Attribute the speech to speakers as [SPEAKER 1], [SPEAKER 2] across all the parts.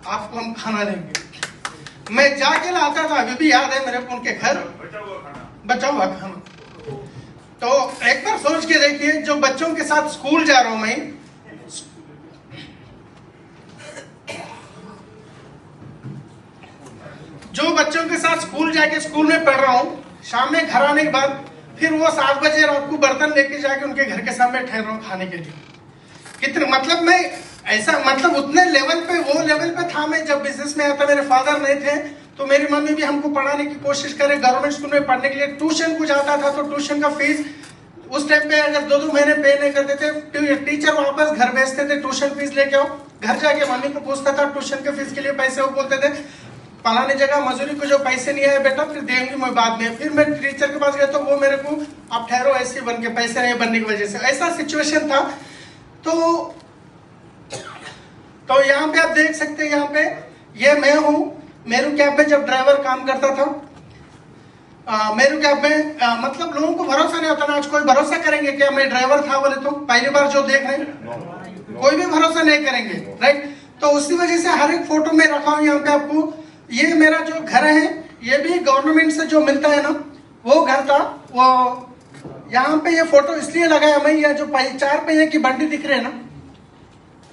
[SPEAKER 1] आपको हम खाना देंगे। मैं जाके लाता था, अभी भी याद है मेरे को उनके घर, बचा हुआ खाना। तो एक बार सोच के देखिए, जो बच्चों के साथ स्कूल जा रहा हूं मैं, जो बच्चों के साथ स्कूल जाके स्कूल में पढ़ रहा हूँ, शाम में घर आने के बाद फिर वो 7 बजे रात को बर्तन लेके जाके उनके घर के सामने ठहर रहा हूँ खाने के लिए। कितने मतलब मैं ऐसा मतलब उतने लेवल पे, वो लेवल पे था मैं। जब बिजनेस में आता, मेरे फादर नहीं थे तो मेरी मम्मी भी हमको पढ़ाने की कोशिश करे। गवर्नमेंट स्कूल में पढ़ने के लिए ट्यूशन को जाता था, तो ट्यूशन का फीस उस टाइम पे अगर 2-2 महीने पे नहीं करते थे, टीचर वापस घर भेजते थे, ट्यूशन फीस लेके आओ। घर जाके मम्मी को पूछता था ट्यूशन के फीस के लिए पैसे, वो बोलते थे फलाने जगह मजदूरी को जो पैसे नहीं आए बेटा फिर देंगे मैं बाद में। फिर मैं टीचर के पास गया तो वो मेरे को आप ठहरो ऐसे बन के, पैसे नहीं बनने की वजह से, ऐसा सिचुएशन था। तो यहाँ पे आप देख सकते हैं, यहाँ पे ये मैं हूँ मेरू कैब में जब ड्राइवर काम करता था। मेरू कैब में मतलब लोगों को भरोसा नहीं होता ना। आज कोई भरोसा करेंगे क्या मैं ड्राइवर था बोले? तो पहली बार जो देख रहे हैं कोई भी भरोसा नहीं करेंगे, राइट। तो उसी वजह से हर एक फोटो में रखा हूँ यहाँ पे आपको। ये मेरा जो घर है, ये भी गवर्नमेंट से जो मिलता है ना, वो घर था। वो यहाँ पे ये फोटो इसलिए लगाया मैं, ये जो 4 पहिए की बंडी दिख रही है ना,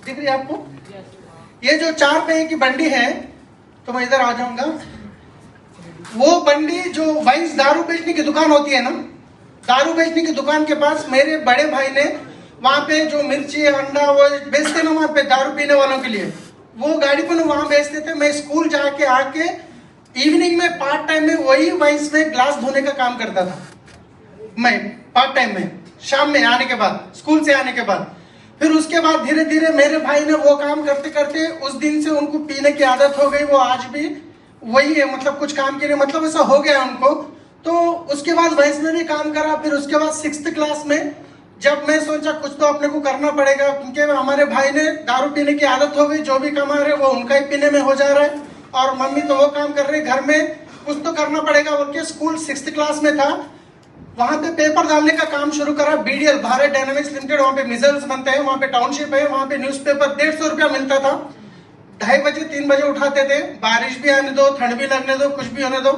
[SPEAKER 1] दिख रही है आपको? ये जो 4 पहिए की बंडी है, तो मैं इधर आ जाऊंगा। वो बंडी जो वाइस दारू बेचने की दुकान होती है ना, दारू बेचने की दुकान के पास मेरे बड़े भाई ने वहां पे जो मिर्ची अंडा वो बेचते ना वहां पे दारू पीने वालों के लिए, वो गाड़ी पर वहां बेचते थे। मैं स्कूल जाके आके इवनिंग में पार्ट टाइम में वही वाइस में ग्लास धोने का काम करता था मैं, पार्ट टाइम में, शाम में आने के बाद, स्कूल से आने के बाद। फिर उसके बाद धीरे धीरे मेरे भाई ने वो काम करते करते उस दिन से उनको पीने की आदत हो गई। वो आज भी वही है, मतलब कुछ काम के लिए मतलब ऐसा हो गया उनको। तो उसके बाद वाइस में भी काम करा। फिर उसके बाद 6th क्लास में जब मैं सोचा कुछ तो अपने को करना पड़ेगा, क्योंकि हमारे भाई ने दारू पीने की आदत हो गई, जो भी कमा रहे वो उनका ही पीने में हो जा रहा है, और मम्मी तो वो काम कर रही घर में, कुछ तो करना पड़ेगा बोल के स्कूल 6th क्लास में था, वहां पे पेपर डालने का काम शुरू करा। बीडीएल भारत डायनामिक्स लिमिटेड, वहां पे मिजल्स बनते हैं, वहां पे टाउनशिप है, वहां पे न्यूज़पेपर 150 रुपया मिलता था। 2:30 बजे 3 बजे उठाते थे, बारिश भी आने दो, ठंड भी लगने दो, कुछ भी होने दो,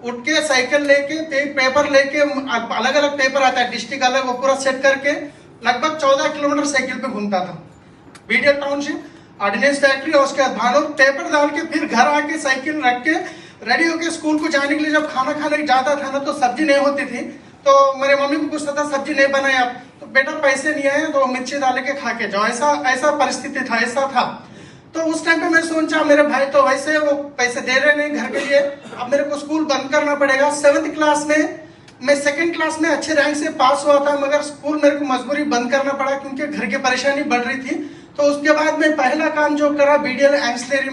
[SPEAKER 1] उठ के साइकिल लेके पेपर लेके, अलग अलग पेपर आता है डिस्ट्रिक्ट अलग, वो पूरा सेट करके लगभग 14 किलोमीटर साइकिल पे घूमता था। बीडीएल टाउनशिप, ऑर्डिनेंस फैक्ट्री, और उसके बाद भानोर, पेपर डाल के फिर घर आके साइकिल रख के रेडी होके स्कूल को जाने के लिए जब खाना खाने जाता था ना, तो सब्जी नहीं होती थी, तो मेरे मम्मी को पूछता था सब्जी नहीं बनाए आप, तो बेटा पैसे नहीं आए तो मिर्ची डाल के खा के जाओ, ऐसा परिस्थिति था, ऐसा था। तो उस टाइम पे मैं सोचा मेरे भाई तो वैसे वो पैसे दे रहे नहीं घर के लिए, अब मेरे को स्कूल बंद करना पड़ेगा। 7th क्लास में मैं 2nd क्लास में अच्छे रैंक से पास हुआ था, मगर स्कूल मेरे को मजबूरी बंद करना पड़ा क्योंकि घर की परेशानी बढ़ रही थी। तो उसके बाद मैं पहला काम जो करा बीडीएल एंसिलरी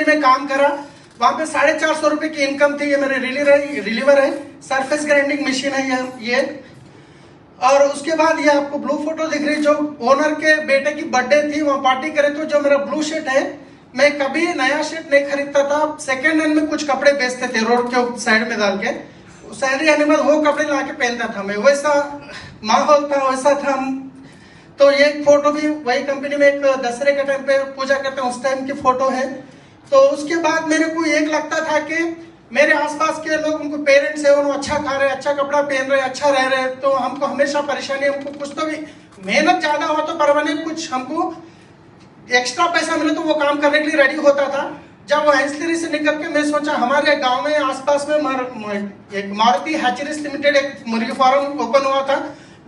[SPEAKER 1] में काम करा। वहां पे 450 रुपए की इनकम थी। ये मेरे रिलीवर है, सरफेस ग्राइंडिंग मशीन है ये। और उसके बाद ये आपको ब्लू फोटो दिख रही, जो ओनर के बेटे की बर्थडे थी, वहाँ पार्टी करे तो जो मेरा ब्लू शर्ट है, मैं कभी नया शर्ट नहीं खरीदता था, सेकंड हैंड में कुछ कपड़े बेचते थे रोड के साइड में डाल के, सैलरी आने बाद वो कपड़े ला के पहनता था मैं, वैसा माहौल था, वैसा था। तो ये फोटो भी वही कंपनी में एक दशहरे के टाइम पे पूजा करते हैं उस टाइम की फोटो है। तो उसके बाद मेरे को एक लगता था कि मेरे आसपास के लोग, उनको पेरेंट्स है, उन्होंने अच्छा खा रहे, अच्छा कपड़ा पहन रहे, अच्छा रह रहे, तो हमको हमेशा परेशानी, हमको कुछ तो भी मेहनत ज्यादा हो तो परवाने, कुछ हमको एक्स्ट्रा पैसा मिले तो वो काम करने के लिए रेडी होता था। जब वो एंसिलरी से निकल के मैं सोचा हमारे गांव में आसपास में एक मारुति हैचरीज लिमिटेड एक मुर्गी फार्म ओपन हुआ था,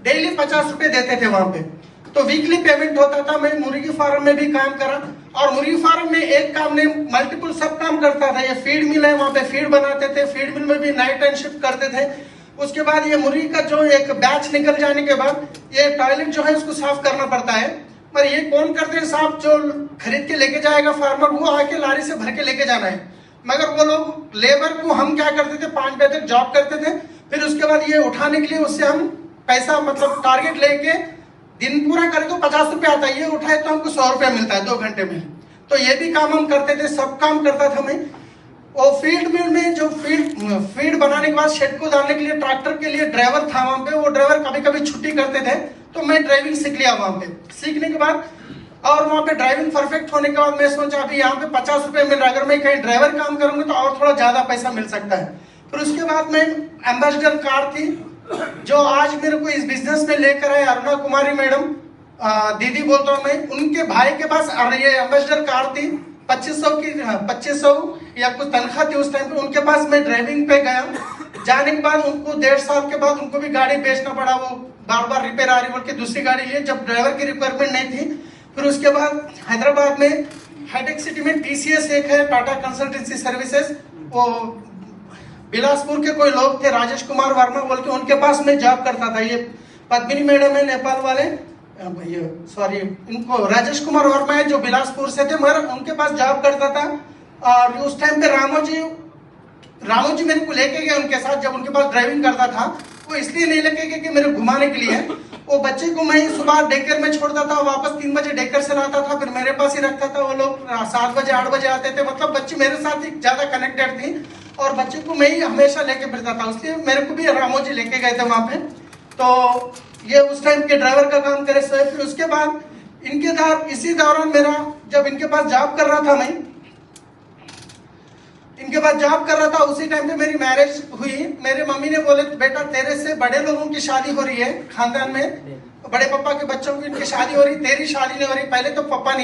[SPEAKER 1] डेली 50 रुपए देते थे वहां पे, तो वीकली पेमेंट होता था। मैं मुर्गी फार्म में भी काम करा, और मुर्गी फार्म में एक काम नहीं मल्टीपल सब काम करता था। ये फीड मिल है, वहां पे फीड बनाते थे, फीड मिल में भी नाइट एंड शिफ्ट करते थे। उसके बाद ये मुर्गी का जो एक बैच निकल जाने के बाद ये टॉयलेट जो है उसको साफ करना पड़ता है, पर ये कौन करते हैं साफ? जो खरीद के लेके जाएगा फार्मर, वो आके लारी से भर के लेके जाना है। मगर वो लोग लेबर को हम क्या करते थे, 5 बजे तक जॉब करते थे, फिर उसके बाद ये उठाने के लिए उससे हम पैसा मतलब टारगेट लेके दिन पूरा करे तो 50 रुपया आता है, ये उठाए तो हमको 100 रुपया मिलता है 2 घंटे में। तो ये भी काम हम करते थे, सब काम करता था मैं। और फील्ड मिल में जो फीड बनाने के बाद शेड को डालने के लिए ट्रैक्टर के लिए ड्राइवर था वहां पे, वो ड्राइवर कभी कभी छुट्टी करते थे, तो मैं ड्राइविंग सीख लिया वहां पे। सीखने के बाद और वहाँ पे ड्राइविंग परफेक्ट होने के बाद मैं सोचा अभी यहाँ पे 50 रुपए मिल रहा है, अगर मैं कहीं ड्राइवर काम करूंगा तो और थोड़ा ज्यादा पैसा मिल सकता है। फिर उसके बाद में एम्बेसडर कार थी जो आज मेरे को इस बिजनेस में लेकर आए अरुणा कुमारी मैडम, दीदी बोलता हूँ मैं, उनके भाई के पास ये एम्बेसडर कार थी 2500 की, 2500 या कुछ तनख्वाह थी उस टाइम पे। उनके पास मैं ड्राइविंग पे गया, जाने के बाद उनको 1.5 साल के बाद उनको भी गाड़ी बेचना पड़ा, वो बार बार रिपेयर आ रही बोल के दूसरी गाड़ी लिए जब ड्राइवर की रिक्वायरमेंट नहीं थी। फिर उसके बाद हैदराबाद में हाईटेक सिटी में टीसीएस एक है, टाटा कंसल्टेंसी सर्विसेज, वो बिलासपुर के कोई लोग थे राजेश कुमार वर्मा बोल के, उनके पास मैं जॉब करता था। ये पद्मिनी मैडम है नेपाल वाले, सॉरी इनको राजेश कुमार वर्मा है जो बिलासपुर से थे, मगर उनके पास जॉब करता था। और उस टाइम पे रामू जी मेरे को लेके गए उनके साथ, जब उनके पास ड्राइविंग करता था। वो इसलिए नहीं लेके गए कि मेरे घुमाने के लिए, वो बच्चे को मैं सुबह डेकर में छोड़ता था, वापस 3 बजे डेकर से लाता था, फिर मेरे पास ही रखता था। वो लोग 7 बजे 8 बजे आते थे, मतलब बच्चे मेरे साथ ही ज्यादा कनेक्टेड थी और बच्चे को मैं ही हमेशा लेके फिरता था, इसलिए मेरे को भी रामू जी लेके गए थे वहां पे। तो ये उस टाइम के ड्राइवर का काम करे सर। फिर उसके बाद इसी दौरान मेरा, जब इनके पास जॉब कर रहा था मैं, इनके पास जॉब कर रहा था उसी टाइम पे मेरी मैरिज हुई। मेरे मम्मी ने बोले बेटा तेरे से बड़े लोगों की शादी हो रही है खानदान में, बड़े पापा के बच्चों की इनकी शादी हो रही, तेरी शादी नहीं हो रही। पहले तो पापा नहीं